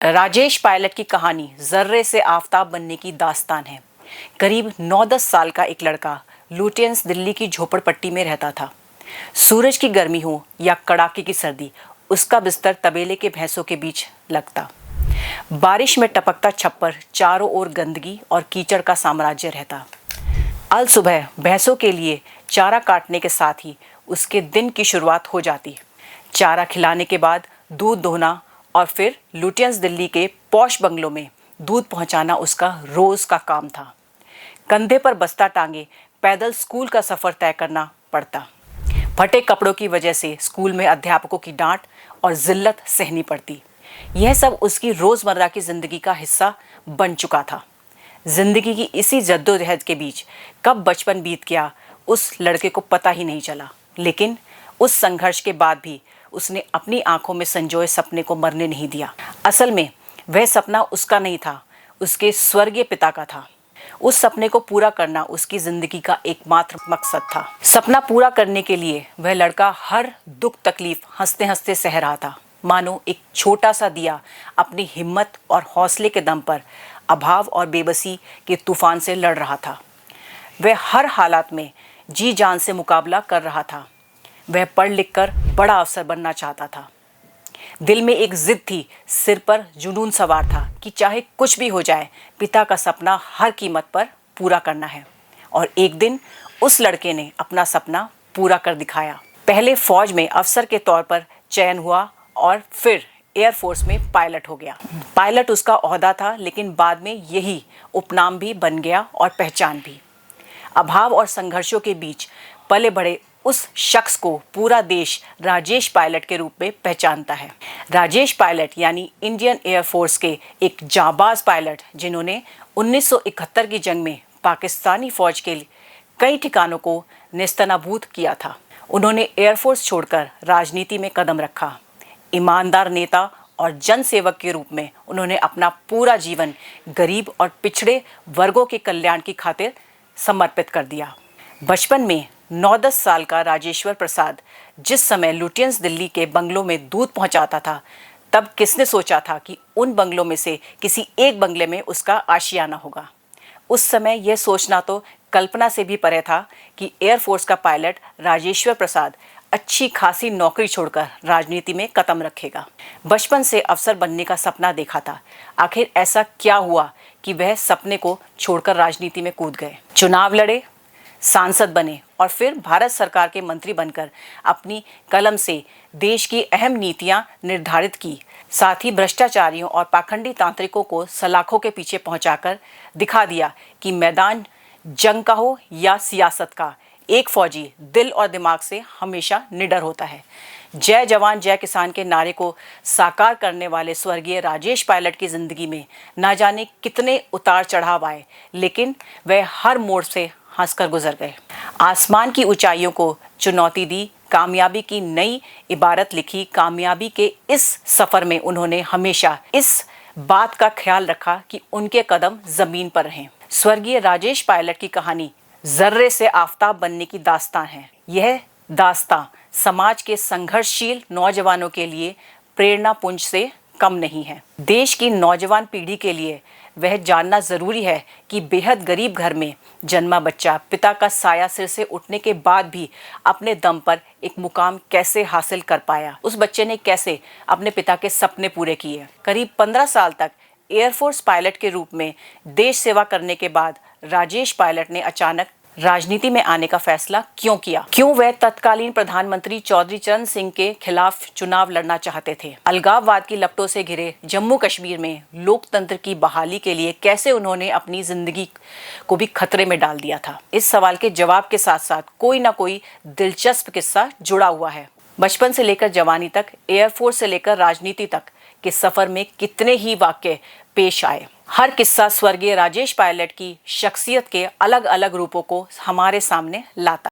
राजेश पायलट की कहानी जर्रे से आफताब बनने की दास्तान है। करीब 9-10 साल का एक लड़का लुटियंस दिल्ली की झोपड़पट्टी में रहता था। सूरज की गर्मी हो या कड़ाके की सर्दी, उसका बिस्तर तबेले के भैंसों के बीच लगता। बारिश में टपकता छप्पर, चारों ओर गंदगी और कीचड़ का साम्राज्य रहता। अल सुबह भैंसों के लिए चारा काटने के साथ ही उसके दिन की शुरुआत हो जाती। चारा खिलाने के बाद दूध दोहना और फिर लुटियंस दिल्ली के पॉश बंगलों में दूध पहुंचाना उसका रोज का काम था। कंधे पर बस्ता टांगे पैदल स्कूल का सफर तय करना पड़ता। फटे कपड़ों की वजह से स्कूल में अध्यापकों की डांट और जिल्लत सहनी पड़ती। यह सब उसकी रोजमर्रा की जिंदगी का हिस्सा बन चुका था। जिंदगी की इसी जद्दोजहद के बीच कब बचपन बीत गया उस लड़के को पता ही नहीं चला। लेकिन उस संघर्ष के बाद भी उसने अपनी आंखों में संजोए सपने को मरने नहीं दिया। असल में वह सपना उसका नहीं था, उसके स्वर्गीय पिता का था। उस सपने को पूरा करना उसकी जिंदगी का एकमात्र मकसद था। सपना पूरा करने के लिए वह लड़का हर दुख तकलीफ हंसते हंसते सह रहा था, मानो एक छोटा सा दिया अपनी हिम्मत और हौसले के दम पर अभाव और बेबसी के तूफान से लड़ रहा था। वह हर हालात में जी जान से मुकाबला कर रहा था। वह पढ़ लिख कर बड़ा अफसर बनना चाहता था। दिल में एक जिद थी, सिर पर जुनून सवार था कि चाहे कुछ भी हो जाए, पिता का सपना हर कीमत पर पूरा करना है। और एक दिन उस लड़के ने अपना सपना पूरा कर दिखाया। पहले फौज में अफसर के तौर पर चयन हुआ और फिर एयरफोर्स में पायलट हो गया। पायलट उसका ओहदा था, लेकिन बाद में यही उपनाम भी बन गया और पहचान भी। अभाव और संघर्षों के बीच पले बड़े उस शख्स को पूरा देश राजेश पायलट के रूप में पहचानता है। राजेश पायलट यानी इंडियन एयरफोर्स के एक जांबाज पायलट, जिन्होंने 1971 की जंग में पाकिस्तानी फौज के कई ठिकानों को नेस्तनाबूद किया था। उन्होंने एयरफोर्स छोड़कर राजनीति में कदम रखा। ईमानदार नेता और जनसेवक के रूप में उन्होंने अपना पूरा जीवन गरीब और पिछड़े वर्गों के कल्याण की खातिर समर्पित कर दिया। बचपन में 9-10 साल का राजेश्वर प्रसाद जिस समय लुटियंस दिल्ली के बंगलों में दूध पहुंचाता था, तब किसने सोचा था कि उन बंगलों में से किसी एक बंगले में उसका आशियाना होगा। उस समय यह सोचना तो कल्पना से भी परे था कि एयरफोर्स का पायलट राजेश्वर प्रसाद अच्छी खासी नौकरी छोड़कर राजनीति में कदम रखेगा। बचपन से अफसर बनने का सपना देखा था। आखिर ऐसा क्या हुआ कि वह सपने को छोड़कर राजनीति में कूद गए, चुनाव लड़े, सांसद बने और फिर भारत सरकार के मंत्री बनकर अपनी कलम से देश की अहम नीतियां निर्धारित की। साथ ही भ्रष्टाचारियों और पाखंडी तांत्रिकों को सलाखों के पीछे पहुंचाकर दिखा दिया कि मैदान जंग का हो या सियासत का, एक फौजी दिल और दिमाग से हमेशा निडर होता है। जय जवान जय किसान के नारे को साकार करने वाले स्वर्गीय राजेश पायलट की जिंदगी में ना जाने कितने उतार चढ़ाव आए, लेकिन वह हर मोड़ से हंसकर गुजर गए। आसमान की ऊंचाइयों को चुनौती दी, कामयाबी की नई इबारत लिखी। कामयाबी के इस सफर में उन्होंने हमेशा इस बात का ख्याल रखा कि उनके कदम जमीन पर रहें। स्वर्गीय राजेश पायलट की कहानी जर्रे से आफताब बनने की दास्तान है। यह दास्तां समाज के संघर्षशील नौजवानों के लिए प्रेरणा पुंज से कम नहीं है। देश की नौजवान पीढ़ी के लिए वह जानना जरूरी है कि बेहद गरीब घर में जन्मा बच्चा पिता का साया सिर से उठने के बाद भी अपने दम पर एक मुकाम कैसे हासिल कर पाया। उस बच्चे ने कैसे अपने पिता के सपने पूरे किए। करीब 15 साल तक एयरफोर्स पायलट के रूप में देश सेवा करने के बाद राजेश पायलट ने अचानक राजनीति में आने का फैसला क्यों किया? क्यों वह तत्कालीन प्रधानमंत्री चौधरी चरण सिंह के खिलाफ चुनाव लड़ना चाहते थे? अलगाववाद की लपटों से घिरे जम्मू कश्मीर में लोकतंत्र की बहाली के लिए कैसे उन्होंने अपनी जिंदगी को भी खतरे में डाल दिया था? इस सवाल के जवाब के साथ साथ कोई ना कोई दिलचस्प किस्सा जुड़ा हुआ है। बचपन से लेकर जवानी तक, एयरफोर्स से लेकर राजनीति तक के सफर में कितने ही वाक्य पेश आए। हर किस्सा स्वर्गीय राजेश पायलट की शख्सियत के अलग अलग रूपों को हमारे सामने लाता है।